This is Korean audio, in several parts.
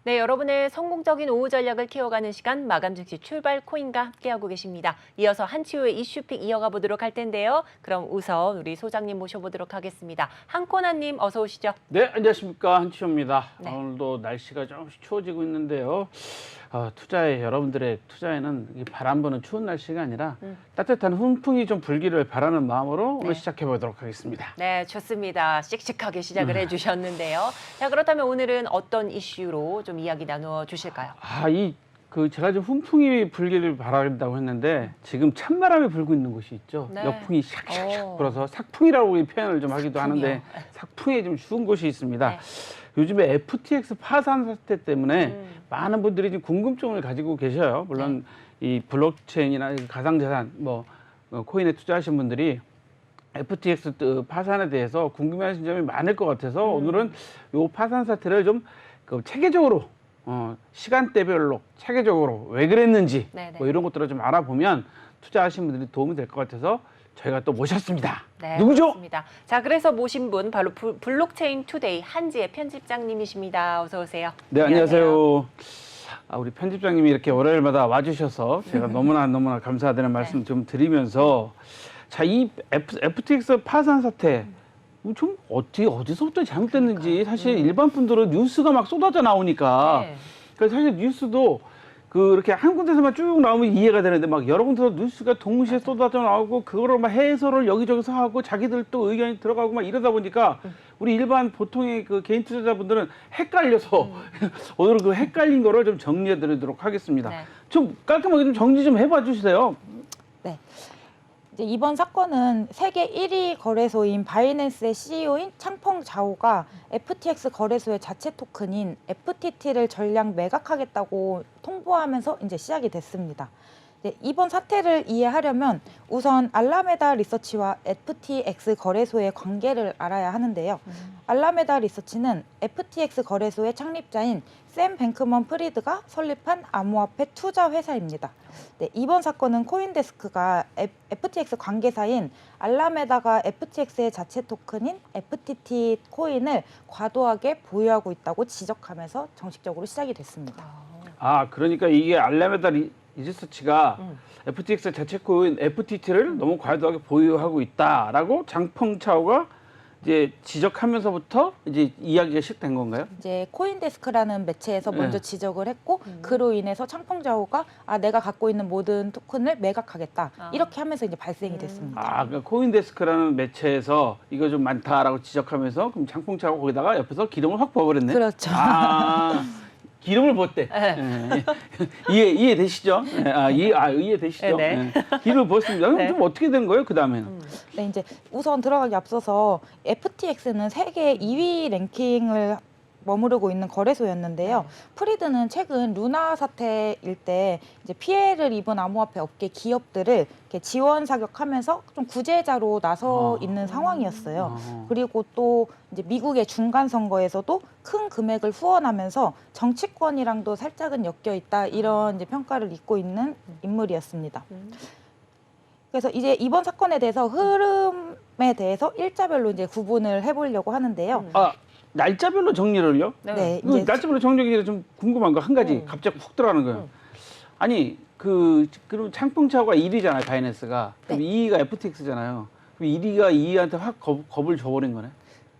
네, 여러분의 성공적인 오후 전략을 키워가는 시간 마감 즉시 출발 코인과 함께하고 계십니다. 이어서 한치호의 이슈픽 이어가 보도록 할 텐데요. 그럼 우선 우리 소장님 모셔보도록 하겠습니다. 한코나님 어서 오시죠. 네, 안녕하십니까. 한치호입니다. 네. 오늘도 날씨가 조금씩 추워지고 있는데요. 여러분들의 투자에는 이 바람 부는 추운 날씨가 아니라 따뜻한 훈풍이 좀 불기를 바라는 마음으로 오늘 시작해 보도록 하겠습니다. 네, 좋습니다. 씩씩하게 시작을 해주셨는데요. 자, 그렇다면 오늘은 어떤 이슈로 좀 이야기 나누어 주실까요? 제가 지금 훈풍이 불기를 바란다고 했는데 지금 찬바람이 불고 있는 곳이 있죠. 네. 역풍이 샥샥샥 불어서 삭풍이라고 우리 표현을 좀 하기도 하는데 삭풍에 좀 추운 곳이 있습니다. 네. 요즘에 FTX 파산 사태 때문에 많은 분들이 지금 궁금증을 가지고 계셔요. 물론 이 블록체인이나 가상자산, 코인에 투자하신 분들이 FTX 파산에 대해서 궁금해하시는 점이 많을 것 같아서 오늘은 이 파산 사태를 좀 체계적으로 시간대별로 체계적으로 왜 그랬는지 이런 것들을 좀 알아보면 투자하시는 분들이 도움이 될 것 같아서 저희가 또 모셨습니다. 네, 누구죠? 그렇습니다. 자, 그래서 모신 분 바로 블록체인 투데이 한지의 편집장님이십니다. 어서 오세요. 네, 안녕하세요. 우리 편집장님이 이렇게 월요일마다 와주셔서 제가 너무나 감사드리는 말씀 좀 드리면서 자, 이 FTX 파산 사태 좀 어디서부터 잘못됐는지 사실 일반 분들은 뉴스가 막 쏟아져 나오니까 그래서 사실 뉴스도 그렇게 한 군데서만 쭉 나오면 이해가 되는데 막 여러 군데서 뉴스가 동시에 쏟아져 나오고 그거를 막 해설을 여기저기서 하고 자기들 또 의견이 들어가고 막 이러다 보니까 우리 일반 보통의 그 개인 투자자분들은 헷갈려서 오늘 그 헷갈린 거를 좀 정리해 드리도록 하겠습니다. 좀 깔끔하게 좀 정리 좀 해봐 주세요. 네. 이제 이번 사건은 세계 1위 거래소인 바이낸스의 CEO인 창펑 자오가 FTX 거래소의 자체 토큰인 FTT를 전량 매각하겠다고 통보하면서 이제 시작이 됐습니다. 이번 사태를 이해하려면 우선 알라메다 리서치와 FTX 거래소의 관계를 알아야 하는데요. 알라메다 리서치는 FTX 거래소의 창립자인 샘 뱅크먼 프리드가 설립한 암호화폐 투자 회사입니다. 이번 사건은 코인데스크가 FTX 관계사인 알라메다가 FTX의 자체 토큰인 FTT 코인을 과도하게 보유하고 있다고 지적하면서 정식적으로 시작이 됐습니다. 그러니까 이게 알라메다 리서치가 FTX 자체 코인 FTT를 너무 과도하게 보유하고 있다라고 장펑 차오가 이제 지적하면서부터 이제 이야기가 시작된 건가요? 이제 코인데스크라는 매체에서 먼저 지적을 했고 그로 인해서 창펑 자오가 내가 갖고 있는 모든 토큰을 매각하겠다 이렇게 하면서 이제 발생이 됐습니다. 그러니까 코인데스크라는 매체에서 이거 좀 많다라고 지적하면서 그럼 장펑 차오가 거기다가 옆에서 기름을 확 부어버렸네. 그렇죠. 기름을 부었대. 이해되시죠? 이해되시죠? 네. 기름을 부었습니다. 그럼 좀 어떻게 된 거예요? 그 다음에는? 네, 이제 우선 들어가기 앞서서 FTX는 세계 2위 랭킹을 머무르고 있는 거래소였는데요. 프리드는 최근 루나 사태일 때 이제 피해를 입은 암호화폐 업계 기업들을 이렇게 지원 사격하면서 좀 구제자로 나서 있는 상황이었어요. 그리고 또 이제 미국의 중간 선거에서도 큰 금액을 후원하면서 정치권이랑도 살짝은 엮여 있다 이런 이제 평가를 입고 있는 인물이었습니다. 그래서 이제 이번 사건에 대해서 흐름에 대해서 일자별로 이제 구분을 해보려고 하는데요. 날짜별로 정리를요? 네, 이제 날짜별로 정리가 좀 궁금한 거 한 가지 갑자기 훅 들어가는 거예요. 아니 그럼 창펑차오가 1위잖아요, 바이낸스가. 그럼 2위가 FTX잖아요. 그럼 1위가 2위한테 확 겁을 줘버린 거네.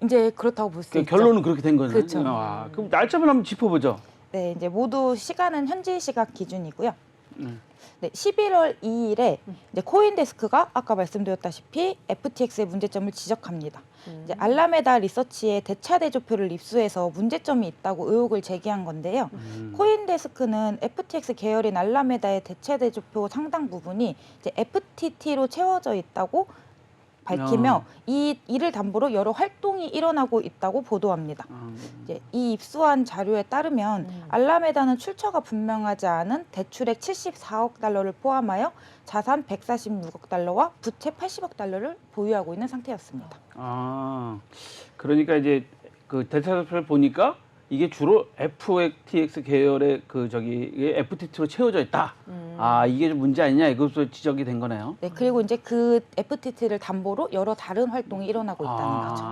이제 그렇다고 볼 수 있죠. 결론은 그렇게 된 거네. 그렇죠. 그럼 날짜별로 한번 짚어보죠. 네, 이제 모두 시간은 현지 시각 기준이고요. 네, 11월 2일에 이제 코인데스크가 아까 말씀드렸다시피 FTX의 문제점을 지적합니다. 이제 알라메다 리서치의 대차대조표를 입수해서 문제점이 있다고 의혹을 제기한 건데요. 코인데스크는 FTX 계열인 알라메다의 대차대조표 상당 부분이 이제 FTT로 채워져 있다고 밝히며 이를 담보로 여러 활동이 일어나고 있다고 보도합니다. 이제 이 입수한 자료에 따르면 알라메다는 출처가 분명하지 않은 대출액 74억 달러를 포함하여 자산 146억 달러와 부채 80억 달러를 보유하고 있는 상태였습니다. 그러니까 이제 그 대차대표를 보니까 이게 주로 FTX 계열의 그 저기 FTT로 채워져 있다. 아 이게 좀 문제 아니냐 이것도 지적이 된 거네요. 네, 그리고 이제 그 FTT를 담보로 여러 다른 활동이 일어나고 있다는 거죠.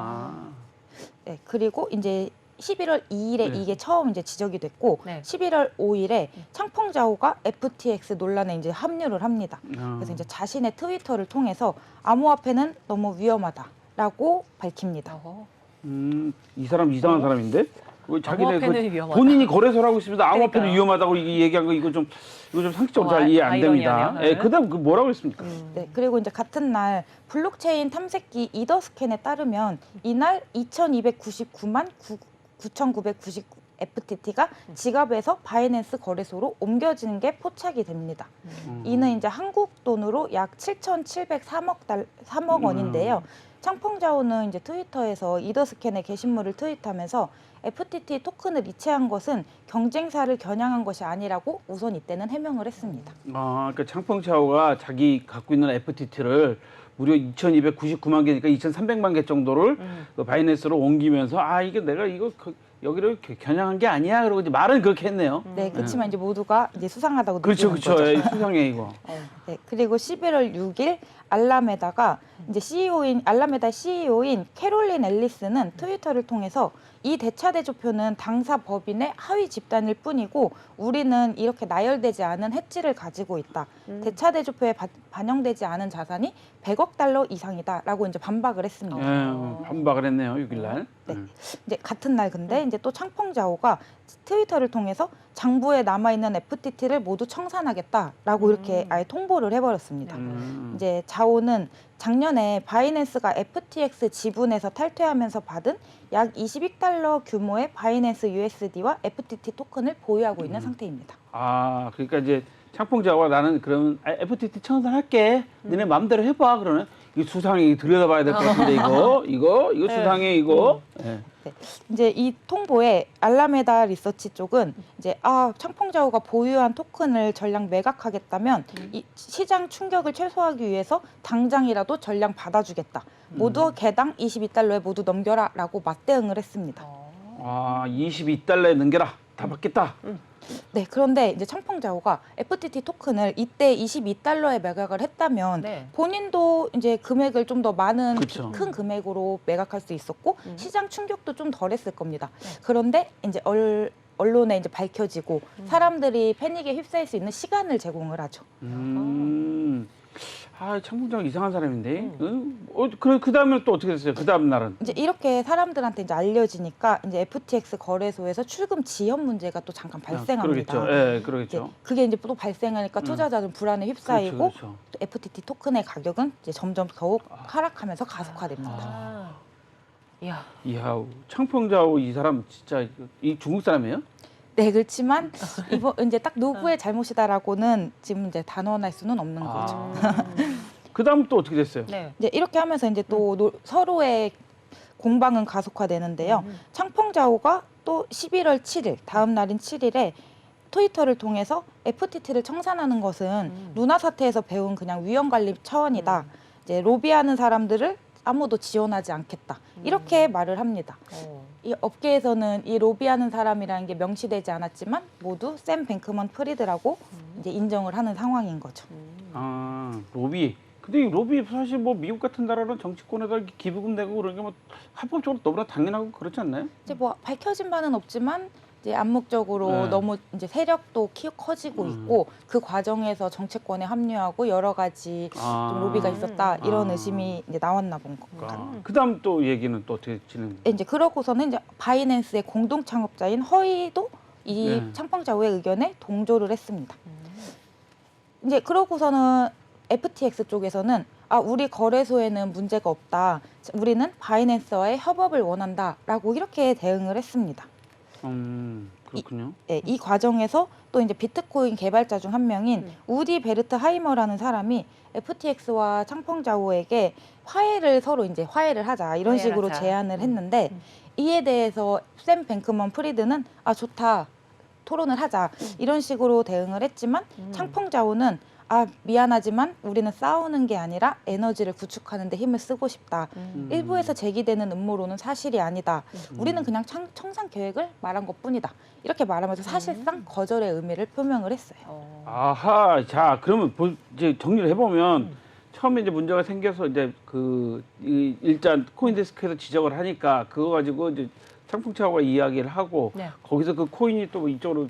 네, 그리고 이제 11월 2일에 네. 이게 처음 이제 지적이 됐고 네. 11월 5일에 창펑자오가 FTX 논란에 이제 합류를 합니다. 그래서 이제 자신의 트위터를 통해서 암호화폐는 너무 위험하다라고 밝힙니다. 어허. 이 사람 이상한 사람인데? 왜 자기네 암호화폐는 위험하다. 본인이 거래소를 하고 있습니다. 암호화폐는 그러니까요. 위험하다고 얘기한 거 이거 좀 상식적으로 잘 이해 안 됩니다. 아이러니하네요. 예, 그다음 그 뭐라고 했습니까? 네, 그리고 이제 같은 날 블록체인 탐색기 이더스캔에 따르면 이날 2,299만 9,999 FTT가 지갑에서 바이낸스 거래소로 옮겨지는 게 포착이 됩니다. 이는 이제 한국 돈으로 약 3억 원인데요. 창펑자오는 이제 트위터에서 이더스캔의 게시물을 트윗하면서 FTT 토큰을 이체한 것은 경쟁사를 겨냥한 것이 아니라고 우선 이때는 해명을 했습니다. 아, 그러니까 창펑차오가 자기 갖고 있는 FTT를 무려 2,299만 개니까 2,300만 개 정도를 그 바이낸스로 옮기면서 아 이게 내가 이거 여기를 겨냥한 게 아니야 그러고 이제 말은 그렇게 했네요. 네, 그렇지만 이제 모두가 이제 수상하다고 그렇죠, 느끼는 그렇죠. 거죠. 예, 수상해 이거. 네, 그리고 11월 6일 알라메다가 이제 알라메다 CEO인 캐롤린 앨리스는 트위터를 통해서 이 대차대조표는 당사 법인의 하위 집단일 뿐이고 우리는 이렇게 나열되지 않은 해지를 가지고 있다. 대차대조표에 반영되지 않은 자산이 100억 달러 이상이다라고 이제 반박을 했습니다. 예, 반박을 했네요 6일날. 네. 이제 같은 날 근데 이제 또 창펑자오가 트위터를 통해서 장부에 남아 있는 FTT를 모두 청산하겠다라고 이렇게 아예 통보를 해버렸습니다. 이제 자오는 작년에 바이낸스가 FTX 지분에서 탈퇴하면서 받은 약 22달러 규모의 바이낸스 USD와 FTT 토큰을 보유하고 있는 상태입니다. 아, 그러니까 이제 창펑자오가 나는 그러면 FTT 청산할게. 너네 마음대로 해봐. 그러네. 이거 수상해. 들여다봐야 될 것 같은데 이거 수상해 이거. 예. 네. 이제 이 통보에 알라메다 리서치 쪽은 이제 창펑자오가 보유한 토큰을 전량 매각하겠다면 이 시장 충격을 최소화하기 위해서 당장이라도 전량 받아주겠다. 모두 개당 22달러에 모두 넘겨라라고 맞대응을 했습니다. 아, 22달러에 넘겨라. 다 받겠다. 네, 그런데 이제 창펑자오가 FTT 토큰을 이때 22달러에 매각을 했다면 네. 본인도 이제 금액을 좀 더 많은 그쵸. 큰 금액으로 매각할 수 있었고 시장 충격도 좀 덜했을 겁니다. 네. 그런데 이제 언론에 이제 밝혀지고 사람들이 패닉에 휩싸일 수 있는 시간을 제공을 하죠. 아, 창풍자오 이상한 사람인데. 그 다음에 또 어떻게 됐어요? 그 다음 날은. 이제 이렇게 사람들한테 이제 알려지니까 이제 FTX 거래소에서 출금 지연 문제가 또 잠깐 발생합니다. 그러겠죠. 예, 이제 그러겠죠. 그게 이제 또 발생하니까 투자자들은 불안에 휩싸이고 그렇죠. 또 FTT 토큰의 가격은 이제 점점 더욱 하락하면서 가속화됩니다. 아. 이야. 이야, 창펑자오 이 사람 진짜 이 중국 사람이에요? 네, 그렇지만 이번 이제 딱 누구의 잘못이다라고는 지금 이제 단언할 수는 없는 거죠. 그 다음 또 어떻게 됐어요? 네. 이제 이렇게 하면서 이제 또 서로의 공방은 가속화되는데요. 창펑자오가 또 11월 7일 다음 날인 7일에 트위터를 통해서 FTT를 청산하는 것은 루나 사태에서 배운 그냥 위험 관리 차원이다. 이제 로비하는 사람들을 아무도 지원하지 않겠다. 이렇게 말을 합니다. 이 업계에서는 이 로비하는 사람이라는 게 명시되지 않았지만 모두 샘 뱅크먼 프리드라고 이제 인정을 하는 상황인 거죠. 아, 로비. 근데 이 로비 사실 뭐 미국 같은 나라는 정치권에다 기부금 내고 그런 게 뭐 합법적으로 너무나 당연하고 그렇지 않나요? 이제 뭐 밝혀진 바는 없지만 이제 암묵적으로 네. 너무 이제 세력도 커지고 있고 그 과정에서 정치권에 합류하고 여러 가지 좀 로비가 있었다 이런 의심이 이제 나왔나 본 겁니다. 그다음 또 얘기는 또 어떻게 진행? 이제 그러고서는 이제 바이낸스의 공동 창업자인 허이도 이 네. 창펑자오의 의견에 동조를 했습니다. 이제 그러고서는 FTX 쪽에서는 우리 거래소에는 문제가 없다. 우리는 바이낸스와의 협업을 원한다라고 이렇게 대응을 했습니다. 그렇군요. 이 과정에서 또 이제 비트코인 개발자 중 한 명인 우디 베르트 하이머라는 사람이 FTX와 창펑자오에게 서로 이제 화해를 하자 이런 식으로 화해하자. 제안을 했는데 이에 대해서 샘 뱅크먼 프리드는 좋다 토론을 하자 이런 식으로 대응을 했지만 창펑자오는 아, 미안하지만 우리는 싸우는 게 아니라 에너지를 구축하는 데 힘을 쓰고 싶다. 일부에서 제기되는 음모론은 사실이 아니다. 우리는 그냥 청산 계획을 말한 것뿐이다. 이렇게 말하면서 사실상 거절의 의미를 표명을 했어요. 아하, 자, 그러면 이제 정리를 해보면 처음에 이제 문제가 생겨서 이제 일단 코인데스크에서 지적을 하니까 그거 가지고 이제 상풍차고가 이야기를 하고 네. 거기서 그 코인이 또 이쪽으로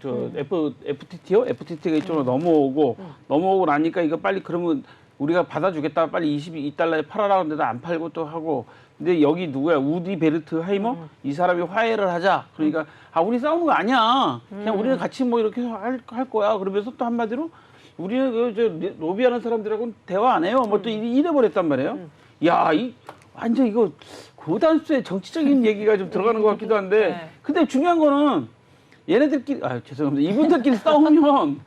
FTT요? FTT가 이쪽으로 넘어오고 나니까 이거 빨리 그러면 우리가 받아주겠다. 빨리 22달러에 팔아라. 근데도 안 팔고 또 하고. 근데 여기 누구야? 우디 베르트 하이머? 이 사람이 화해를 하자. 그러니까 아, 우리 싸우는 거 아니야. 그냥 우리는 같이 뭐 이렇게 할 거야. 그러면서 또 한마디로 우리는 저 로비하는 사람들하고는 대화 안 해요. 뭐 또 이래버렸단 말이에요. 야, 완전 이거 고단수의 정치적인 얘기가 좀 들어가는 것 같기도 한데 네. 근데 중요한 거는 얘네들끼리 죄송합니다. 이분들끼리 싸우면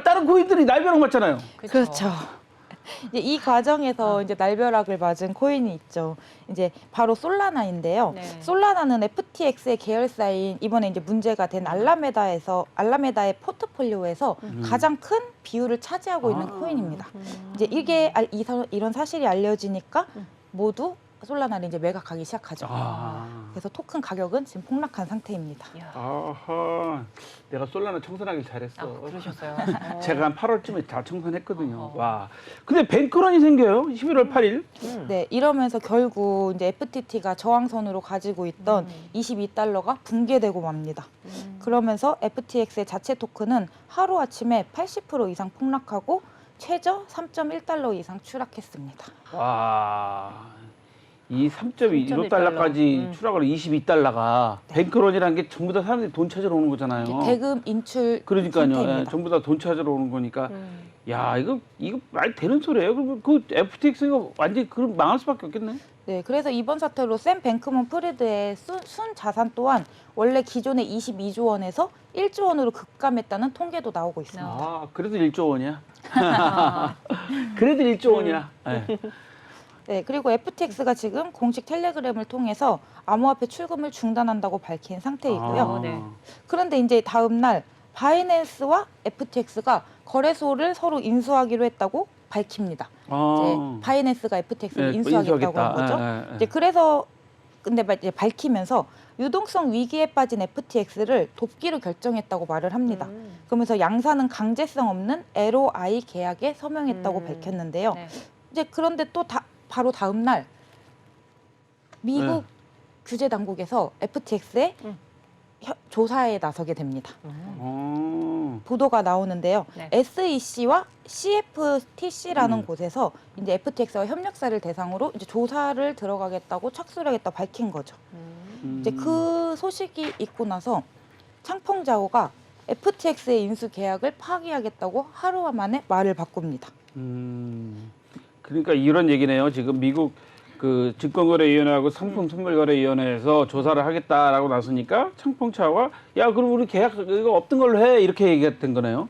다른 코인들이 날벼락 맞잖아요. 그렇죠. 이제 이 과정에서 이제 날벼락을 맞은 코인이 있죠. 이제 바로 솔라나인데요. 네. 솔라나는 FTX의 계열사인 이번에 이제 문제가 된 알라메다의 포트폴리오에서 가장 큰 비율을 차지하고 있는 코인입니다. 이제 이게 이런 사실이 알려지니까 모두 솔라나를 이제 매각하기 시작하죠. 그래서 토큰 가격은 지금 폭락한 상태입니다. 아하, 내가 솔라나 청산하길 잘했어. 그러셨어요. 제가 한 8월쯤에 다 청산했거든요. 와, 근데 뱅크런이 생겨요. 11월 8일. 네, 이러면서 결국 이제 FTT가 저항선으로 가지고 있던 22달러가 붕괴되고 맙니다. 그러면서 FTX의 자체 토큰은 하루 아침에 80% 이상 폭락하고 최저 3.1달러 이상 추락했습니다. 와, 이 3.15달러까지 3.1달러. 추락을 22달러가 뱅크런이라는 게 전부 다 사람들이 돈 찾으러 오는 거잖아요. 대금 인출 그러니까요. 상태입니다. 예, 전부 다 돈 찾으러 오는 거니까. 야, 이거 말 되는 소리예요. 그럼 그 FTX가 완전히 그럼 망할 수밖에 없겠네. 네, 그래서 이번 사태로 샘 뱅크먼 프리드의 순 자산 또한 원래 기존의 22조 원에서 1조 원으로 급감했다는 통계도 나오고 있습니다. 아, 그래도 1조 원이야. 그래도 1조 원이야. 예. 네, 그리고 FTX가 지금 공식 텔레그램을 통해서 암호화폐 출금을 중단한다고 밝힌 상태이고요. 네. 그런데 이제 다음 날 바이낸스와 FTX가 거래소를 서로 인수하기로 했다고 밝힙니다. 이제 바이낸스가 FTX를 인수하겠다고 한 거죠. 이제 그래서 근데 이제 밝히면서 유동성 위기에 빠진 FTX를 돕기로 결정했다고 말을 합니다. 그러면서 양사는 강제성 없는 LOI 계약에 서명했다고 밝혔는데요. 네. 이제 그런데 또 바로 다음 날 미국 규제 당국에서 FTX의 조사에 나서게 됩니다. 보도가 나오는데요. 네. SEC와 CFTC라는 곳에서 이제 FTX와 협력사를 대상으로 이제 조사를 들어가겠다고 착수를 하겠다고 밝힌 거죠. 이제 그 소식이 있고 나서 창펑자오가 FTX의 인수 계약을 파기하겠다고 하루 만에 말을 바꿉니다. 그러니까 이런 얘기네요. 지금 미국 그 증권거래위원회하고 상품선물거래위원회에서 조사를 하겠다라고 나서니까 창펑차와 야 그럼 우리 계약 이거 없던 걸로 해 이렇게 얘기했던 거네요.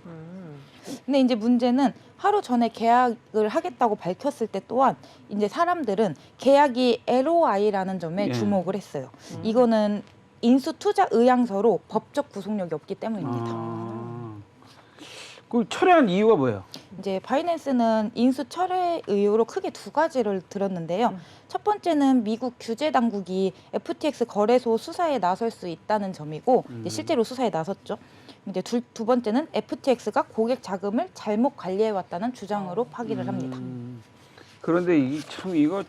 근데 이제 문제는 하루 전에 계약을 하겠다고 밝혔을 때 또한 이제 사람들은 계약이 LOI라는 점에 주목을 했어요. 이거는 인수 투자 의향서로 법적 구속력이 없기 때문입니다. 그 철회한 이유가 뭐예요? 이제 바이낸스는 인수 철회 이유로 크게 두 가지를 들었는데요. 첫 번째는 미국 규제 당국이 FTX 거래소 수사에 나설 수 있다는 점이고 이제 실제로 수사에 나섰죠. 이제 두 번째는 FTX가 고객 자금을 잘못 관리해 왔다는 주장으로 파기를 합니다. 그런데 이거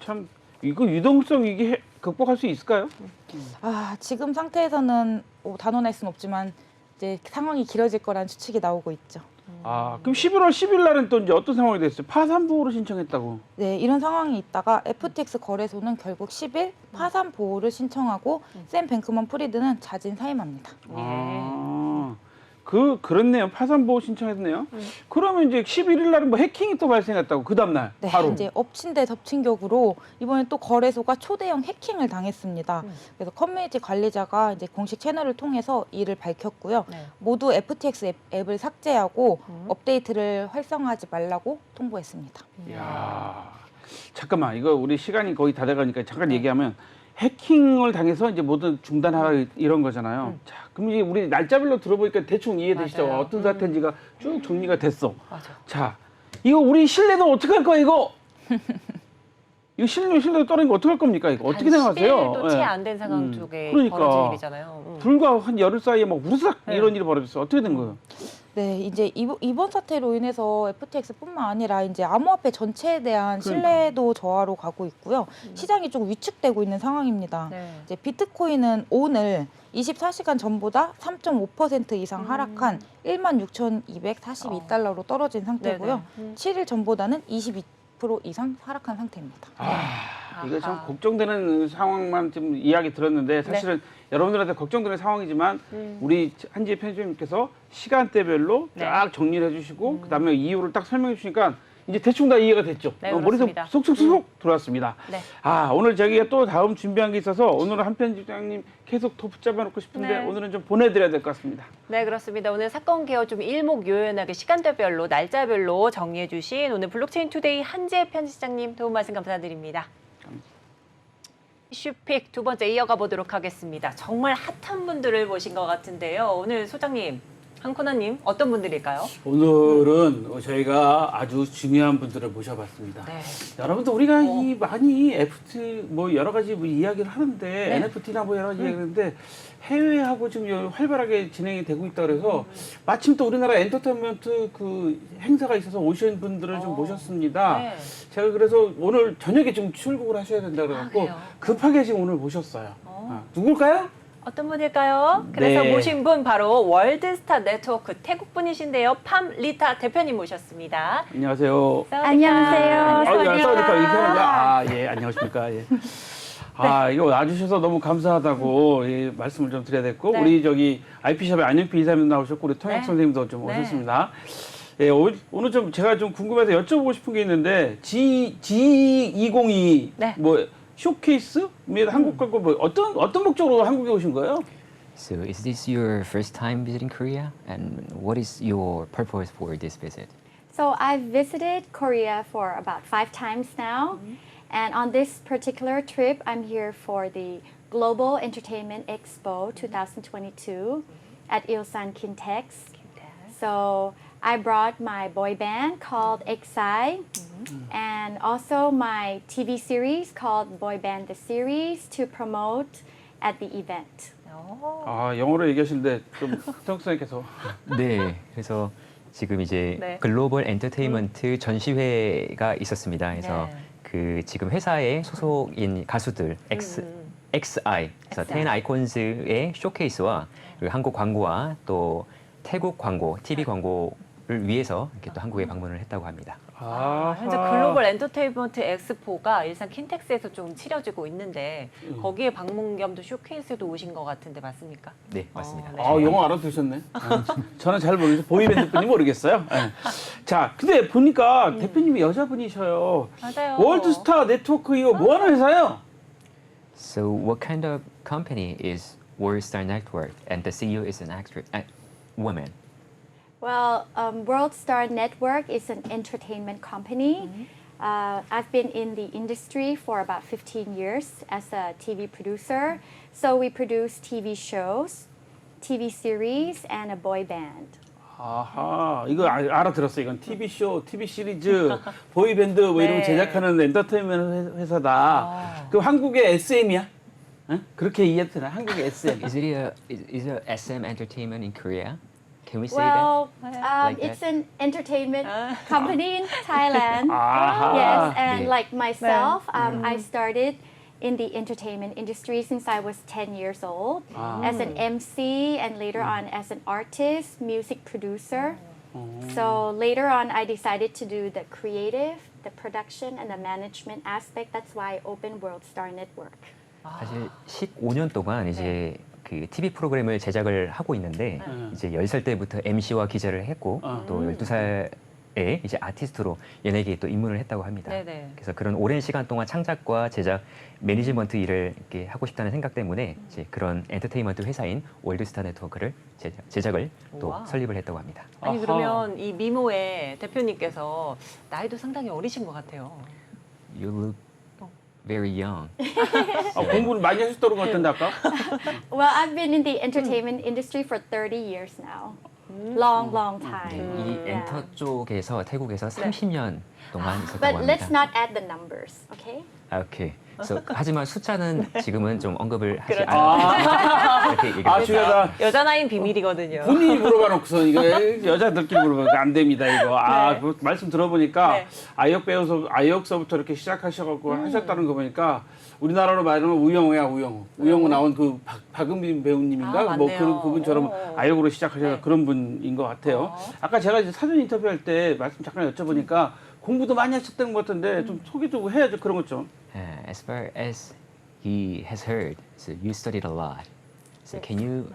유동성 이게 극복할 수 있을까요? 아, 지금 상태에서는 단언할 수는 없지만 이제 상황이 길어질 거라는 추측이 나오고 있죠. 아, 그럼 11월 10일 날은 또 이제 어떤 상황이 됐어요? 파산 보호를 신청했다고. 네, 이런 상황이 있다가 FTX 거래소는 결국 10일 파산 보호를 신청하고 샘 뱅크먼 프리드는 자진 사임합니다. 그렇네요. 파산 보호 신청했네요. 그러면 이제 11일 날은 뭐 해킹이 또 발생했다고 그 다음 날 네, 바로. 이제 엎친 데 덮친 격으로 이번에 또 거래소가 초대형 해킹을 당했습니다. 그래서 커뮤니티 관리자가 이제 공식 채널을 통해서 이를 밝혔고요. 네. 모두 FTX 앱을 삭제하고 업데이트를 활성화하지 말라고 통보했습니다. 야, 잠깐만 이거 우리 시간이 거의 다 돼가니까 잠깐 얘기하면 해킹을 당해서 이제 모두 중단하라 이런 거잖아요. 자, 그럼 이제 우리 날짜별로 들어보니까 대충 이해되시죠? 맞아요. 어떤 사태인지가 쭉 정리가 됐어. 맞아. 자, 이거 우리 신뢰도 어떻게 할 거야 이거? 이거 신뢰도 떨어진 거 어떻게 할 겁니까 이거? 어떻게 생각하세요? 10일도 채 안 된 상황 쪽에 그러니까. 벌어진 일이잖아요. 불과 한 열흘 사이에 막 우르삭 네. 이런 일이 벌어졌어요. 어떻게 된 거예요? 네, 이제 이번 사태로 인해서 FTX뿐만 아니라 이제 암호화폐 전체에 대한 그러니까. 신뢰도 저하로 가고 있고요. 시장이 좀 위축되고 있는 상황입니다. 네. 이제 비트코인은 오늘 24시간 전보다 3.5% 이상 하락한 16,242달러로 떨어진 상태고요. 네네. 7일 전보다는 22% 이상 하락한 상태입니다. 이거 참 아하. 걱정되는 상황만 좀 이야기 들었는데 사실은 여러분들한테 걱정되는 상황이지만 우리 한지혜 편집님께서 시간대별로 네. 쫙 정리를 해주시고 그다음에 이유를 딱 설명해 주시니까 이제 대충 다 이해가 됐죠. 네, 머리에서 그렇습니다. 쏙쏙쏙 들어왔습니다. 네. 아 오늘 저희가 또 다음 준비한 게 있어서 오늘은 한 편집장님 계속 더 붙잡아 놓고 싶은데 네. 오늘은 좀 보내드려야 될 것 같습니다. 네, 그렇습니다. 오늘 사건 개요 좀 일목요연하게 시간대별로 날짜별로 정리해 주신 오늘 블록체인 투데이 한지혜 편집장님 도움 말씀 감사드립니다. 이슈픽 두 번째 이어가 보도록 하겠습니다. 정말 핫한 분들을 모신 것 같은데요. 오늘 소장님, 한코너님 어떤 분들일까요? 오늘은 저희가 아주 중요한 분들을 모셔봤습니다. 네. 여러분들 우리가 이 많이 FT 뭐 여러 가지 뭐 이야기를 하는데 네. NFT나 뭐 여러 가지 이야기하는데 해외하고 지금 활발하게 진행이 되고 있다 그래서 마침 또 우리나라 엔터테인먼트 그 행사가 있어서 오신 분들을 좀 모셨습니다. 네. 제가 그래서 오늘 저녁에 좀 출국을 하셔야 된다 그래갖고 그래요? 급하게 지금 오늘 모셨어요. 누굴까요? 어떤 분일까요? 그래서 네. 모신 분 바로 월드스타 네트워크 태국 분이신데요. 팜 리타 대표님 모셨습니다. 안녕하세요. 안녕하세요. 사우디카 이렇게 하는 거야? 아, 예, 안녕하십니까. 예. 아, 이거 와주셔서 너무 감사하다고 예, 말씀을 좀 드려야 됐고, 네. 우리 저기 IP샵에 안윤피 이사님 나오셨고, 우리 통역 네. 선생님도 좀 네. 오셨습니다. 예, 오늘 좀 제가 좀 궁금해서 여쭤보고 싶은 게 있는데, G202 네. 뭐 쇼케이스? 한국 가고 뭐 어떤 목적으로 한국에 오신 거예요? So, is this your first time visiting Korea? And what is your purpose for this visit? So I've visited Korea for about 5 times now. And on this particular trip, I'm here for the Global Entertainment Expo 2022 at Ilsan Kintex. So I brought my boy band called XI and also my TV series called Boy Band the Series to promote at the event. 아, 영어로 얘기하시는데 좀 통역 선생님께서. 네, 그래서 지금 이제 네. 글로벌 엔터테인먼트 전시회가 있었습니다. 그래서 네. 그 지금 회사의 소속인 가수들 XI, 그래서 XI. 10 아이콘즈의 쇼케이스와 그리고 한국 광고와 또 태국 광고, TV 광고를 위해서 이렇게 또 한국에 방문을 했다고 합니다. 현재 글로벌 엔터테인먼트 엑스포가 일산 킨텍스에서 좀 치러지고 있는데 거기에 방문 겸 또 쇼케이스도 오신 것 같은데 맞습니까? 네, 맞습니다. 네. 아, 영어 알아두셨네. 저는 잘 모르겠어요. 보이밴드 분이 모르겠어요. 네. 자, 근데 보니까 대표님이 여자분이셔요. 맞아요. 월드스타 네트워크 이거 뭐 하는 회사예요? So, what kind of company is WorldStar Network? And the CEO is an actress, woman. Well, World Star Network is an entertainment company. I've been in the industry for about 15 years as a TV producer. So we produce TV shows, TV series, and a boy band. 아하, 이거 알아들었어. 이건 TV쇼, TV 시리즈, 보이밴드 뭐 이런 네. 거 제작하는 엔터테인먼트 회사다. 그 한국의 SM이야? 응? 그렇게 이해되나? 한국의 SM. Is it SM Entertainment in Korea? Can we say Well, Like it's that? an entertainment company in Thailand. 아하. Yes, and Yeah. like myself, I started in the entertainment industry since I was 10 years old as an MC and later on as an artist, music producer. So later on, I decided to do the creative, the production, and the management aspect. That's why I opened World Star Network. 사실 15년 동안 이제 그 TV 프로그램을 제작을 하고 있는데 이제 10살 때부터 MC와 기자를 했고 또 12살에 이제 아티스트로 연예계에 또 입문을 했다고 합니다. 네네. 그래서 그런 오랜 시간 동안 창작과 제작, 매니지먼트 일을 이렇게 하고 싶다는 생각 때문에 이제 그런 엔터테인먼트 회사인 월드스타 네트워크를 제작을 또 우와. 설립을 했다고 합니다. 아니 아하. 그러면 이 미모의 대표님께서 나이도 상당히 어리신 것 같아요. You look very young. 아, 공부를 많이 하셨다는 것 같은데 아까? Well, I've been in the entertainment industry for 30 years now. long 네, time. 이 Yeah. 엔터 쪽에서 태국에서 30년 동안 있었다고 But 합니다. let's not add the numbers, okay? 아, 오케이. So, 하지만 숫자는 지금은 좀 언급을 하지 그렇죠. 않아요. 이렇게 얘기합니다. 중요하다. 여자 나이는 비밀이거든요. 본인이 물어봐 놓고서 이거 여자들끼리 물어보니까 안 됩니다 이거. 네. 그 말씀 들어보니까 네. 아역서부터 이렇게 시작하셔갖고 하셨다는 거 보니까 우리나라로 말하면 우영우야 우영우. 우영우 나온 그 박은빈 배우님인가 아, 뭐 맞네요. 그분처럼 아역으로 시작하셔서 네. 그런 분인 것 같아요. 아까 제가 이제 사전 인터뷰할 때 말씀 잠깐 여쭤보니까 공부도 많이 하셨다는 것 같은데 좀 소개 좀 해야죠 그런 것 좀. As far as he has heard, so you studied a lot. So can you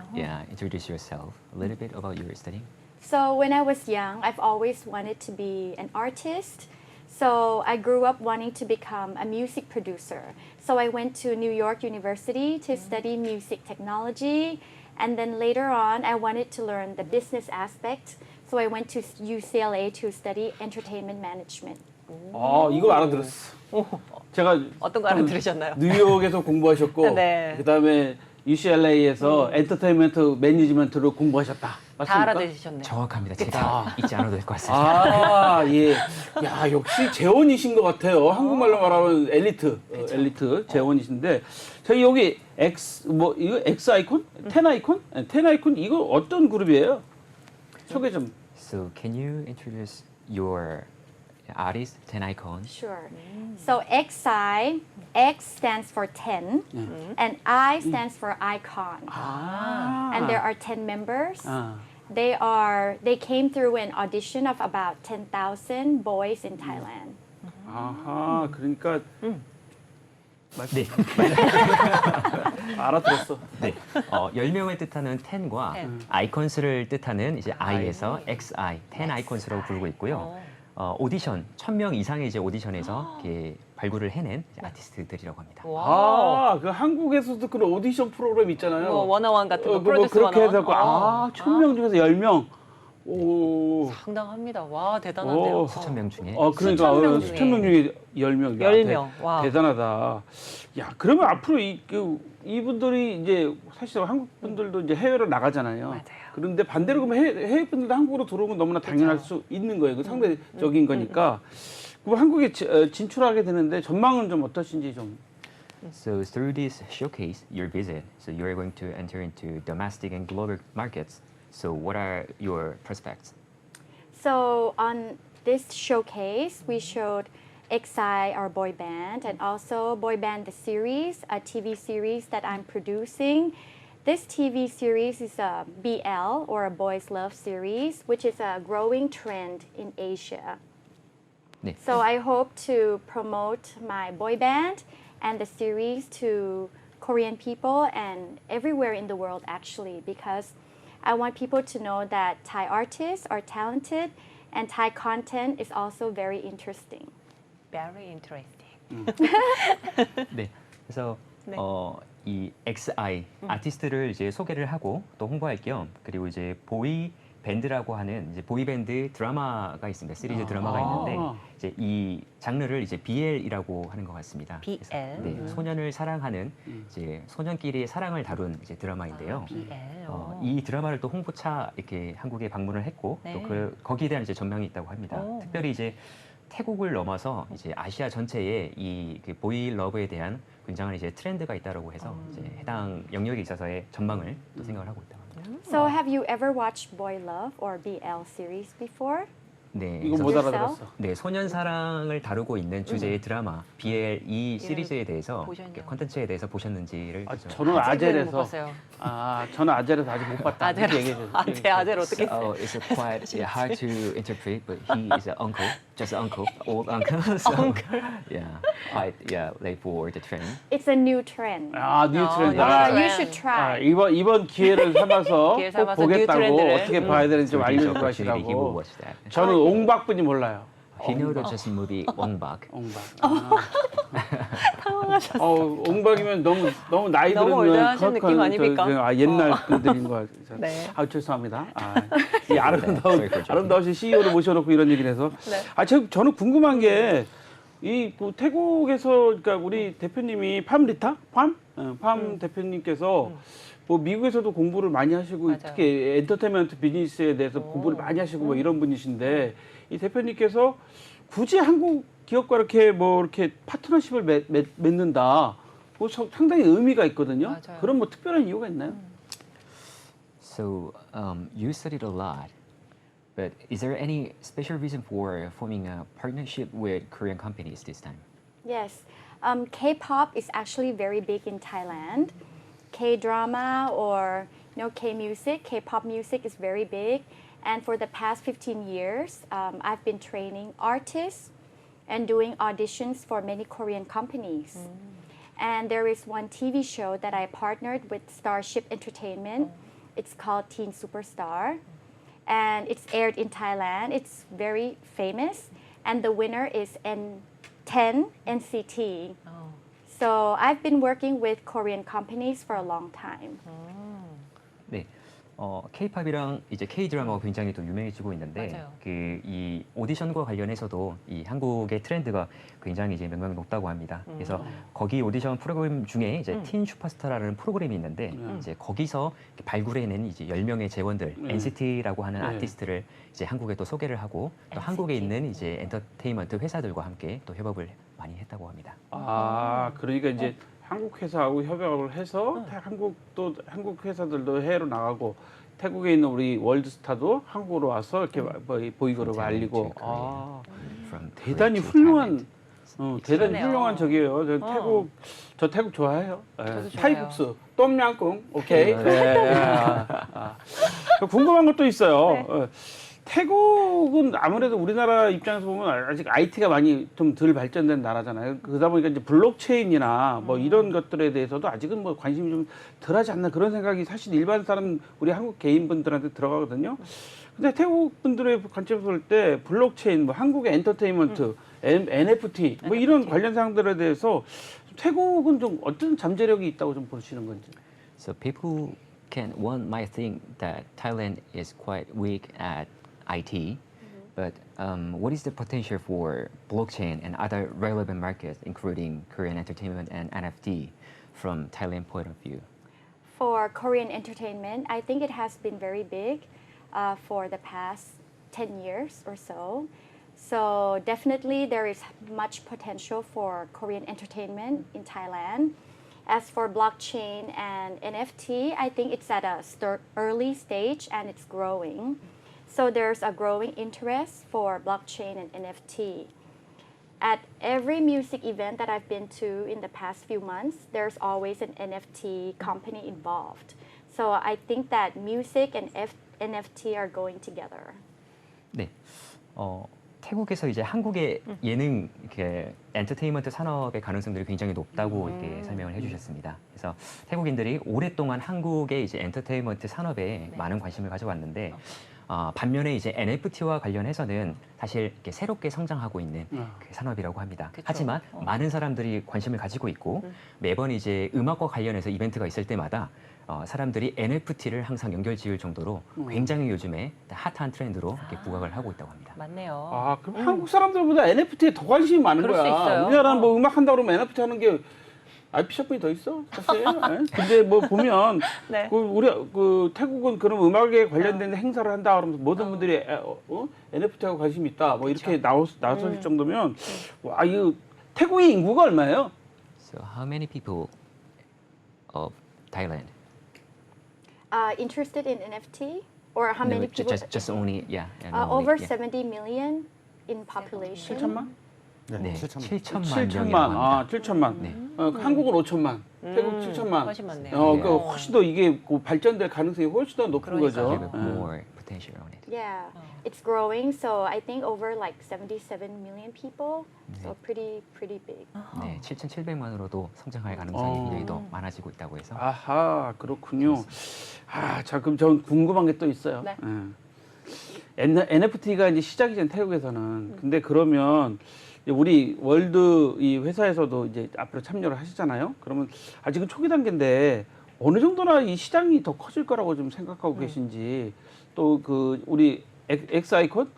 introduce yourself a little bit about your studying? So when I was young, I've always wanted to be an artist. So I grew up wanting to become a music producer. So I went to New York University to study music technology. And then later on, I wanted to learn the business aspect. So I went to UCLA to study entertainment management. 이거 알아들었어. 제가 어떤 거 알아들으셨나요? 뉴욕에서 공부하셨고 네. 그다음에 UCLA에서 엔터테인먼트 매니지먼트로 공부하셨다. 다 맞습니까? 알아들으셨네요. 정확합니다. 제가 잊지 않아도 될 것 같습니다. 아, 예. 야, 역시 재원이신 것 같아요. 한국말로 말하면 엘리트, 엘리트 재원이신데 저희 여기 이거 X 아이콘? 텐 아이콘? 텐 아이콘 이거 어떤 그룹이에요? 소개 좀. So can you introduce your artist, Ten Icon? Sure. So XI, X stands for 10, and I stands for icon. And there are 10 members. They came through an audition of about 10,000 boys in Thailand. 아하, 그러니까 네. 알아들었어. 네. 10명을 뜻하는 10과 아이콘스를 뜻하는 이제 I에서 XI, 10 아이콘스라고 부르고 있고요. 오디션, 1000명 이상의 이제 오디션에서 이렇게 발굴을 해낸 이제 아티스트들이라고 합니다. 와. 그 한국에서도 그런 오디션 프로그램 있잖아요. 뭐 원어원 같은 거, 뭐 프로듀스 그렇게 원어원. 해서 1000명 중에서 10명. 오. 상당합니다. 와, 대단한데요. 오. 수천 명 중에. 그러니까 수천 명 중에. 수천 명 중에 10명. 10명. 와. 대단하다. 야, 그러면 앞으로 이분들이 이제 사실 한국 분들도 이제 해외로 나가잖아요. 맞아요. 그런데 반대로 그러면 해외 분들도 한국으로 들어오면 너무나 당연할 수 있는 거예요. 그 상대적인 거니까. 그럼 한국에 진출하게 되는데 전망은 좀 어떠신지 좀. So through this showcase, your visit, so you're going to enter into domestic and global markets. So what are your prospects? So on this showcase, we showed XI, our boy band, and also Boy Band the series, a TV series that I'm producing. This TV series is a BL, or a boys love series, which is a growing trend in Asia. 네. So I hope to promote my boy band and the series to Korean people and everywhere in the world actually, because I want people to know that Thai artists are talented and Thai content is also very interesting. Very interesting. 네. 그래서 네. 이 XI 아티스트를 이제 소개를 하고 또 홍보할 겸 그리고 이제 보이 밴드라고 하는 이제 보이 밴드 드라마가 있습니다. 시리즈 드라마가 있는데 이제 이 장르를 이제 BL이라고 하는 것 같습니다. BL. 그래서, 네, 소년을 사랑하는 이제 소년끼리의 사랑을 다룬 이제 드라마인데요. BL. 이 드라마를 또 홍보차 이렇게 한국에 방문을 했고 네. 또 거기에 대한 이제 전망이 있다고 합니다. 특별히 이제 태국을 넘어서 이제 아시아 전체에 이그 보이 러브에 대한 굉장한 이제 트렌드가 있다라고 해서 이제 해당 영역에 있어서의 전망을 또 생각을 하고 있다고 합니다. So have you ever watched Boy Love or BL series before? 네, 이거 그래서 못 yourself? 알아들었어. 네, 소년 사랑을 다루고 있는 주제의 드라마 BL 이 시리즈에 대해서 보셨나요? 컨텐츠에 대해서 보셨는지를 좀 저는 못 아젤에서 봤어요. 저는 아젤에서 아직 못 봤다. 아젤. 이렇게 얘기해줘요. 아젤 어떻게 So it's quite hard to interpret, but he is an uncle, just an uncle, old uncle. So, yeah, quite late for the trend. It's a new trend. 뉴 트렌드. 뉴 You 트렌드. should try. 이번 기회를 삼아서 기회를 꼭 삼아서 뉴 보겠다고 트렌드를. 어떻게 봐야 되는지 좀 So this 알려주고 opportunity, he will 하시라고. watch that. 저는 옹박분이 몰라요. He knows just movie Ong-bak. 옹박. 옹박이면 너무 나이 너무 들은 올드하신 느낌 아닙니까? 옛날 분들인 거 같아요. 네. 죄송합니다. 이 Sorry for 아름다우신 CEO를 모셔놓고 이런 얘기를 해서. 네. 저는 궁금한 게, 태국에서, 그러니까 우리 대표님이 팜 대표님께서 뭐 미국에서도 공부를 많이 하시고 맞아요. 특히 엔터테인먼트 비즈니스에 대해서 공부를 많이 하시고 뭐 이런 분이신데 이 대표님께서 굳이 한국 기업과 이렇게 뭐 이렇게 파트너십을 맺는다. 뭐 상당히 의미가 있거든요. 맞아요. 그런 뭐 특별한 이유가 있나요? So you studied a lot, but is there any special reason for forming a partnership with Korean companies this time? Yes, K-pop is actually very big in Thailand. K-drama or K-music, K-pop music is very big. And for the past 15 years, I've been training artists and doing auditions for many Korean companies. And there is one TV show that I partnered with Starship Entertainment. It's called Teen Superstar. And it's aired in Thailand. It's very famous. And the winner is N10 NCT. 어. So I've been working with Korean companies for a long time. 네. K-팝이랑 이제 K-드라마가 굉장히 또 유명해지고 있는데 맞아요. 그 이 오디션과 관련해서도 이 한국의 트렌드가 굉장히 이제 명명이 높다고 합니다. 그래서 거기 오디션 프로그램 중에 이제 틴 슈퍼스타라는 프로그램이 있는데 이제 거기서 이렇게 발굴해낸 이제 10명의 재원들 NCT라고 하는 아티스트를 이제 한국에 또 소개를 하고 또 NCT. 한국에 있는 이제 엔터테인먼트 회사들과 함께 또 협업을 많이 했다고 합니다. 아, 그러니까 이제 한국 회사하고 협약을 해서 한국 회사들도 해외로 나가고 태국에 있는 우리 월드스타도 한국으로 와서 이렇게 보이그룹을 From 알리고. Thailand to Korea. 아, From Korea 대단히 to 훌륭한 Thailand. 대단히 그러네요. 훌륭한 적이에요. 저 태국 좋아해요. 예, 저도 좋아해요. 타이국수, 똠양꿍, 오케이. 네. 네. 궁금한 것도 있어요. 네. 태국은 아무래도 우리나라 입장에서 보면 아직 IT가 많이 좀 덜 발전된 나라잖아요. 그러다 보니까 이제 블록체인이나 뭐 이런 것들에 대해서도 아직은 뭐 관심이 좀 덜하지 않나 그런 생각이 사실 일반 사람 우리 한국 개인분들한테 들어가거든요. 근데 태국 분들의 관점에서 볼 때 블록체인, 뭐 한국의 엔터테인먼트, NFT 뭐 이런 관련 사항들에 대해서 태국은 좀 어떤 잠재력이 있다고 좀 보시는 건지. So people one might think that Thailand is quite weak at IT, but what is the potential for blockchain and other relevant markets, including Korean entertainment and NFT, from Thailand point of view? For Korean entertainment, I think it has been very big for the past 10 years or so. So definitely there is much potential for Korean entertainment in Thailand. As for blockchain and NFT, I think it's at a early stage and it's growing. So there's a growing interest for blockchain and NFT. At every music event that I've been to in the past few months, there's always an NFT company involved. So I think that music and NFT are going together. 네. 태국에서 이제 한국의 예능 이렇게 엔터테인먼트 산업의 가능성들이 굉장히 높다고 이렇게 설명을 해주셨습니다. 그래서 태국인들이 오랫동안 한국의 이제 엔터테인먼트 산업에 많은 관심을 가져왔는데 반면에 이제 NFT와 관련해서는 사실 이렇게 새롭게 성장하고 있는 그 산업이라고 합니다. 그쵸. 하지만 많은 사람들이 관심을 가지고 있고 매번 이제 음악과 관련해서 이벤트가 있을 때마다 사람들이 NFT를 항상 연결 지을 정도로 굉장히 요즘에 핫한 트렌드로 이렇게 부각을 하고 있다고 합니다. 맞네요. 아, 그럼 한국 사람들보다 NFT에 더 관심이 많은 그럴 수 거야. 있어요. 우리나라는 뭐 음악 한다고 그러면 NFT 하는 게 IP 셔플이 더 있어, 사실. 예? 근데 뭐 보면 네. 우리 태국은 그런 음악에 관련된 행사를 한다 그러면서 모든 분들이 NFT하고 관심이 있다. 뭐 이렇게 나설 정도면 와, 이 태국의 인구가 얼마예요? So how many people of Thailand? Interested in NFT? Or how many No, people? just only Over yeah. 70 million in population. 7천만? 네, 7천만 7천만. 명이라고 아, 합니다. 7천만. 네. 한국은 5천만. 태국 7천만. 훨씬 많네요. 그러니까 훨씬 더 이게 발전될 가능성이 훨씬 더 높은 그러니까요. 거죠. Give it more potential on it. Yeah, it's growing. So I think over like 77 million people. So pretty big. 네, 7,700만으로도 성장할 가능성이 굉장히 더 많아지고 있다고 해서 아하, 그렇군요. 아, 자, 그럼 전 궁금한 게 또 있어요. 네. NFT가 이제 시작이잖아요, 태국에서는. 근데 그러면 우리 월드 이 회사에서도 이제 앞으로 참여를 하시잖아요. 그러면 아직은 초기 단계인데 어느 정도나 이 시장이 더 커질 거라고 좀 생각하고 계신지 또 그 우리 엑스아이콘?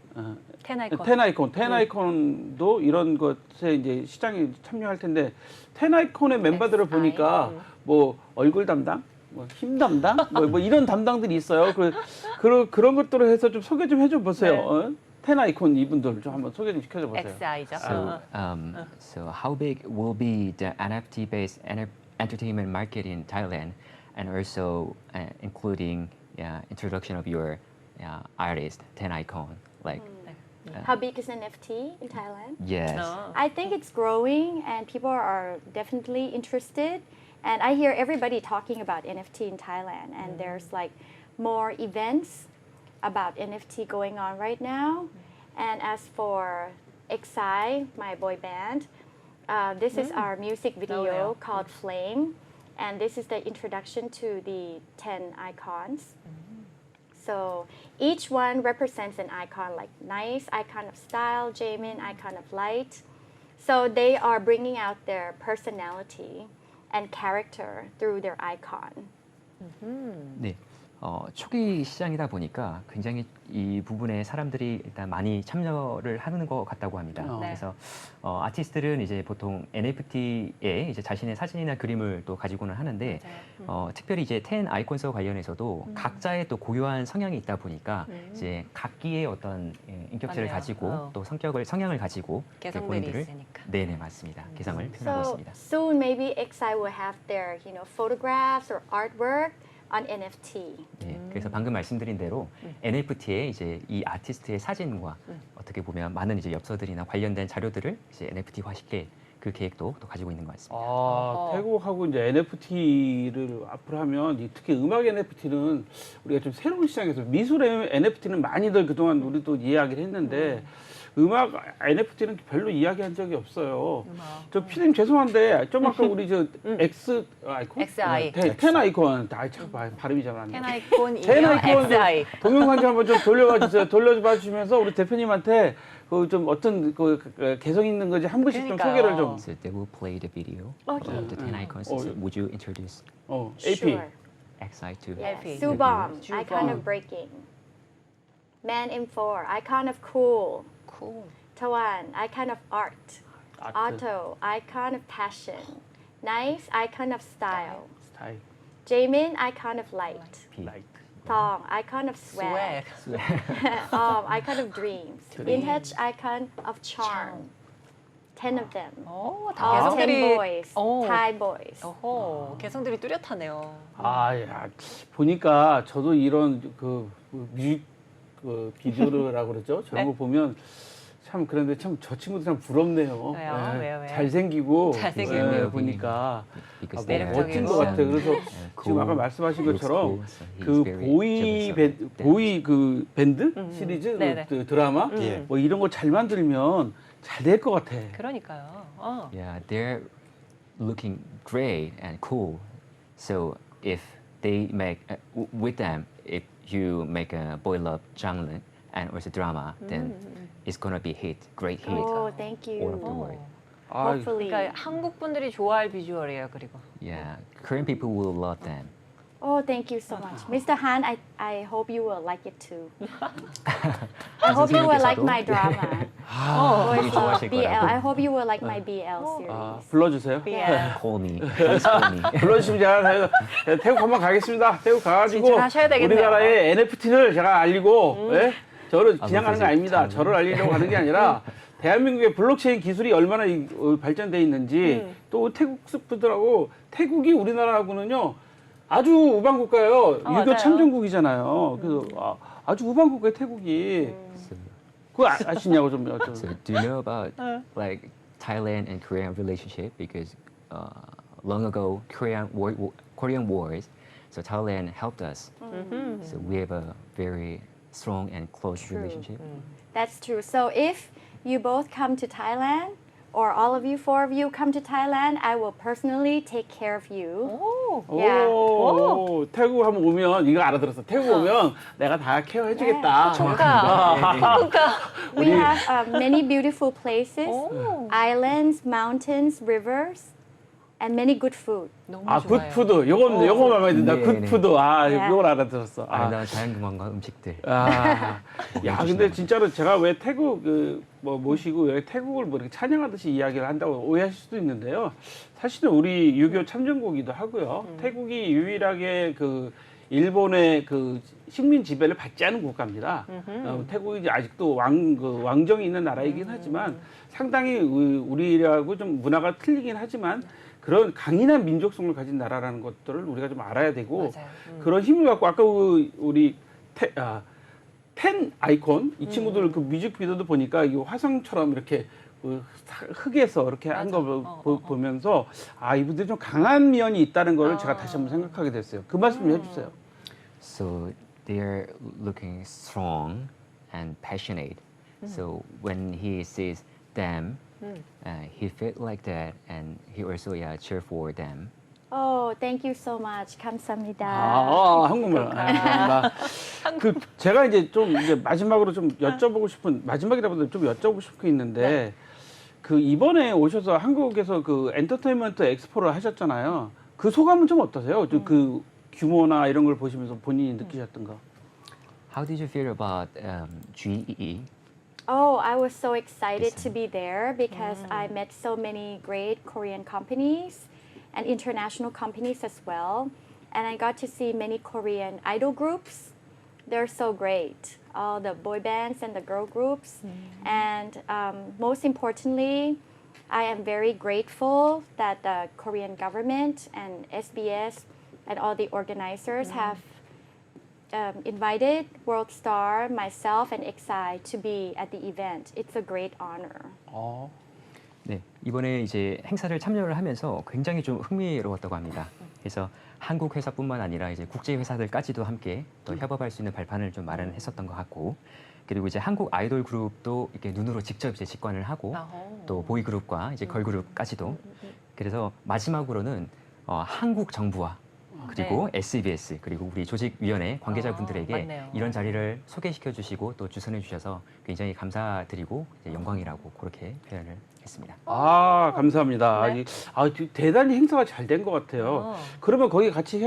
텐아이콘도 이런 것에 이제 시장에 참여할 텐데 텐아이콘의 멤버들을 보니까 뭐 얼굴 담당, 뭐 힘 담당 뭐 이런 담당들이 있어요. 그런 것들을 해서 좀 소개 좀 해줘 보세요. 네. 어? 텐 아이콘 이분들 좀 한번 소개 좀 시켜줘 보세요. XI죠. So how big will be the NFT-based entertainment market in Thailand, and also including introduction of your artist, Ten Icon, like How big is NFT in Thailand? yes. I think it's growing and people are definitely interested. And I hear everybody talking about NFT in Thailand, and there's like more events about NFT going on right now. And as for XI, my boy band, this is our music video yeah. called Flame. And this is the introduction to the 10 icons. So each one represents an icon, like nice, icon of style, Jaemin, icon of light. So they are bringing out their personality and character through their icon. 네. 초기 시장이다 보니까 굉장히 이 부분에 사람들이 일단 많이 참여를 하는 것 같다고 합니다. 네. 그래서 아티스트들은 이제 보통 NFT에 이제 자신의 사진이나 그림을 또 가지고는 하는데 특별히 이제 텐 아이콘스와 관련해서도 각자의 또 고유한 성향이 있다 보니까 이제 각기의 어떤 인격체를 맞네요. 가지고 또 성향을 가지고 이렇게 개성들이 본인들을 있으니까. 네네 맞습니다. 개성을 표현하고 So 있습니다. soon maybe XI will have their, photographs or artwork on NFT. 네, 그래서 방금 말씀드린 대로 NFT에 이제 이 아티스트의 사진과 어떻게 보면 많은 이제 엽서들이나 관련된 자료들을 이제 NFT화 시킬 그 계획도 또 가지고 있는 것 같습니다. 태국하고 이제 NFT를 앞으로 하면 특히 음악 NFT는 우리가 좀 새로운 시장에서 미술 NFT는 많이들 그동안 우리도 이야기를 했는데 음악 NFT는 별로 이야기한 적이 없어요. 저 피디님 죄송한데 좀 아까 우리 저 X 아이콘? XI. 텐 아이콘 참 발음이 잘 안 텐 나. 아이콘 텐 이어 아이콘 XI. 동영상 한번 좀 돌려봐 주시면서 우리 대표님한테 그 좀 어떤 그 개성 있는 거지 한 분씩 좀 그러니까요. 소개를 좀. So they will play the video Okay. of the 10 icons. Oh, So yeah. would you introduce AP. Sure. XI to Yes. Happy. Subom, Subom. icon of breaking. Man M4, icon of cool. Cool. Tawan, icon of art. 아트, Otto, icon of passion. Nice, icon of style. 스타일, Jaemin, icon of light. P? 라이트. Thong, icon of swag. Swag. Icon of dreams. Vintage, icon of charm. 10 of them. 다 All 10 개성들이 boys. 오. Thai boys. 어허, 개성들이 뚜렷하네요. 야, 보니까 저도 이런 뮤직 비디오라고 그러죠. 저런 네. 거 보면 참 그런데 참 저 친구도 참 부럽네요. 왜요? 왜요? 잘생기고 잘생기고. 네, 보니까 Because they 멋진 매력적이고. 것 같아. 그래서 지금 아까 말씀하신 것처럼 그 보이 그 밴드 시리즈 네네. 그 드라마 뭐 이런 거 잘 만들면 잘 될 것 같아. 그러니까요. Yeah, they're looking great and cool. So if they make with them, if you make a boy love genre and also drama, then it's gonna be hit, great hit Oh, thank all over the you. world. 아, Hopefully. 그러니까 한국 분들이 좋아할 비주얼이에요. 그리고 Yeah, Korean people will love them. Oh, thank you so much. Mr. Han, I hope you will like it too. I hope you will like my drama. 되게 좋아하실 BL. 거라고. I hope you will like my BL 아, series. 불러주세요. yeah. Call me, please call me. 불러주시면 제가 태국 한번 가겠습니다. 태국 가가지고 진출하셔야 되겠네요. 우리나라의 NFT를 제가 알리고 저를 그냥 가는 게 그래서 아닙니다. 잘 저를 알리려고 하는 게 아니라 대한민국의 블록체인 기술이 얼마나 발전돼 있는지 또 태국 분들하고 태국이 우리나라하고는요 아주 우방 국가예요. 유교 맞아요. 참전국이잖아요. 그래서 아주 우방 국가의 태국이 So, 그거 아시냐고 좀 so do you know about like Thailand and Korean relationship? Because long ago, Korean wars, so Thailand helped us. So we have a very strong and close relationship. That's true. So if you both come to Thailand, or all of you, 4 of you come to Thailand, I will personally take care of you. 오. Yeah. 오, 태국 한번 오면 이거 알아들었어. 태국 오면 내가 다 케어해주겠다. 그러니까. We have many beautiful places, 오. islands, mountains, rivers, and many good food. 너무 아, 좋아요. 굿푸드. 요건 마음에 든다. 네, 굿푸드. 아, 네. 요걸 알아들었어. 아. 아름다운 자연경관과 음식들. 아, 야, 근데 주시나 진짜로 제가 왜 태국 뭐 모시고 왜 태국을 뭐 이렇게 찬양하듯이 이야기를 한다고 오해하실 수도 있는데요. 사실은 우리 유교 참전국이기도 하고요. 태국이 유일하게 그 일본의 그 식민 지배를 받지 않은 국가입니다. 태국이 이제 아직도 왕정이 있는 나라이긴 하지만 상당히 우리하고 좀 문화가 틀리긴 하지만 그런 강인한 민족성을 가진 나라라는 것들을 우리가 좀 알아야 되고 맞아요. 그런 힘을 갖고 아까 우리 텐 아이콘 이 친구들 그 뮤직비디오도 보니까 이 화성처럼 이렇게 그 흙에서 이렇게 한 거 보면서 아 이분들이 좀 강한 면이 있다는 걸 제가 다시 한번 생각하게 됐어요. 그 말씀 좀 해주세요. So they're looking strong and passionate. So when he sees them, he felt like that, and he also cheer for them. Oh, thank you so much. 감사합니다. 한국말. 감사합니다. 그 제가 이제 좀 이제 마지막으로 좀 여쭤보고 싶은 마지막이라보다 좀 여쭤보고 싶은 게 있는데 그 이번에 오셔서 한국에서 그 엔터테인먼트 엑스포를 하셨잖아요. 그 소감은 좀 어떠세요? 그 규모나 이런 걸 보시면서 본인이 느끼셨던 거. How did you feel about GEE? Oh, I was so excited to be there because I met so many great Korean companies and international companies as well. And I got to see many Korean idol groups. They're so great, all the boy bands and the girl groups. And most importantly, I am very grateful that the Korean government and SBS and all the organizers have invited World Star, myself, and XI to be at the event. It's a great honor. 네, 이번에 이제 행사를 참여를 하면서 굉장히 좀 흥미로웠다고 합니다. 그래서 한국 회사뿐만 아니라 이제 국제 회사들까지도 함께 또 협업할 수 있는 발판을 좀 마련했었던 것 같고, 그리고 이제 한국 아이돌 그룹도 이렇게 눈으로 직접 이제 직관을 하고 또 보이 그룹과 이제 걸 그룹까지도. 그래서 마지막으로는 한국 정부와 그리고 SBS 그리고 우리 조직위원회 관계자분들에게 맞네요. 이런 자리를 소개시켜 주시고 또 주선해 주셔서 굉장히 감사드리고 이제 영광이라고 그렇게 표현을 했습니다. 아 감사합니다. 네. 대단히 행사가 잘 된 것 같아요. 그러면 거기 같이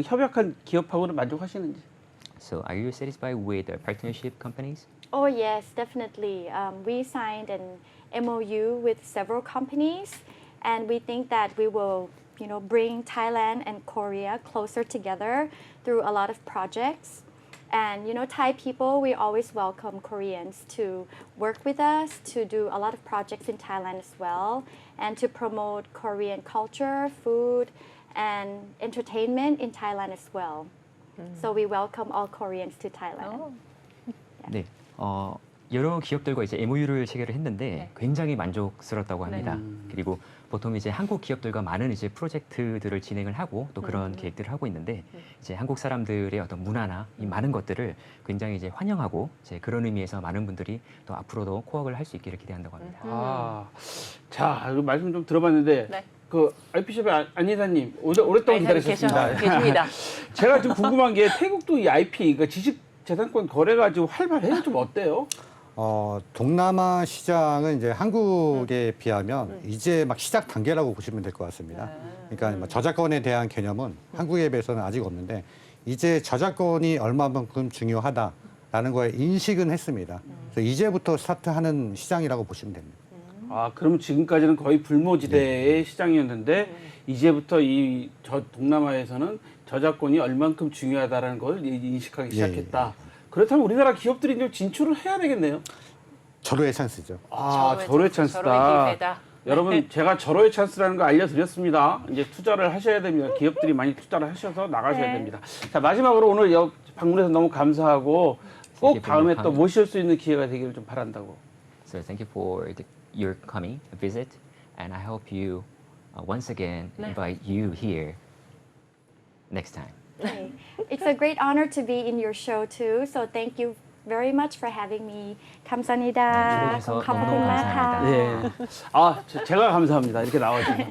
협약한 기업하고는 만족하시는지? So are you satisfied with the partnership companies? Oh, yes, definitely. We signed an MOU with several companies, and we think that we will bring Thailand and Korea closer together through a lot of projects. And Thai people, we always welcome Koreans to work with us, to do a lot of projects in Thailand as well, and to promote Korean culture, food, and entertainment in Thailand as well. So we welcome all Koreans to Thailand. 네, 여러 기업들과 이제 MOU를 체결을 했는데 굉장히 만족스럽다고 합니다. 그리고 보통 이제 한국 기업들과 많은 이제 프로젝트들을 진행을 하고 또 그런 계획들을 하고 있는데 이제 한국 사람들의 어떤 문화나 이 많은 것들을 굉장히 이제 환영하고 이제 그런 의미에서 많은 분들이 또 앞으로도 코업을 할 수 있기를 기대한다고 합니다. 자, 말씀 좀 들어봤는데 네. 그 IP숍의 안이사님 오랫동안 기다리셨습니다. 계십니다. 제가 좀 궁금한 게 태국도 이 IP, 그러니까 지식재산권 거래가 지금 활발해요? 좀 어때요? 동남아 시장은 이제 한국에 비하면 이제 막 시작 단계라고 보시면 될 것 같습니다. 그러니까 뭐 저작권에 대한 개념은 한국에 비해서는 아직 없는데 이제 저작권이 얼마만큼 중요하다라는 거에 인식은 했습니다. 그래서 이제부터 스타트하는 시장이라고 보시면 됩니다. 그럼 지금까지는 거의 불모지대의 시장이었는데 이제부터 동남아에서는 저작권이 얼만큼 중요하다는 걸 인식하기 시작했다. 그렇다면 우리나라 기업들이 좀 진출을 해야 되겠네요. 절호의 찬스죠. 절호의 찬스다. 절호의 기회다. 여러분 제가 절호의 찬스라는 거 알려드렸습니다. 이제 투자를 하셔야 됩니다. 기업들이 많이 투자를 하셔서 나가셔야 됩니다. 자 마지막으로 오늘 방문해서 너무 감사하고 꼭 다음에 또 모실 수 있는 기회가 되기를 좀 바란다고. So thank you for your coming visit, and I hope you once again invite you here next time. Okay. It's a great honor to be in your show too. So thank you very much for having me. 감사합니다. 네, 초대해주셔서 너무너무 감사합니다. 제가 감사합니다. 이렇게 나와주셔서.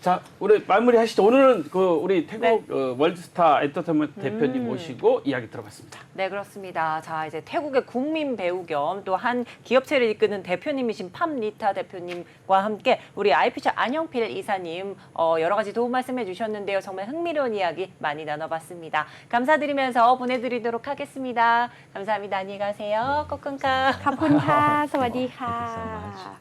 자, 우리 마무리 하시죠. 오늘은 우리 태국 네. 월드스타 엔터테인먼트 대표님 모시고 이야기 들어봤습니다. 네, 그렇습니다. 자, 이제 태국의 국민 배우 겸 또 한 기업체를 이끄는 대표님이신 팜리타 대표님과 함께 우리 IPC 안영필 이사님 여러 가지 도움 말씀해 주셨는데요. 정말 흥미로운 이야기 많이 나눠봤습니다. 감사드리면서 보내드리도록 하겠습니다. 감사합니다. 안녕히 가세요. 꼬끈까. ขอบคุณค่ะ สวัสดีค่ะ Thank you so much.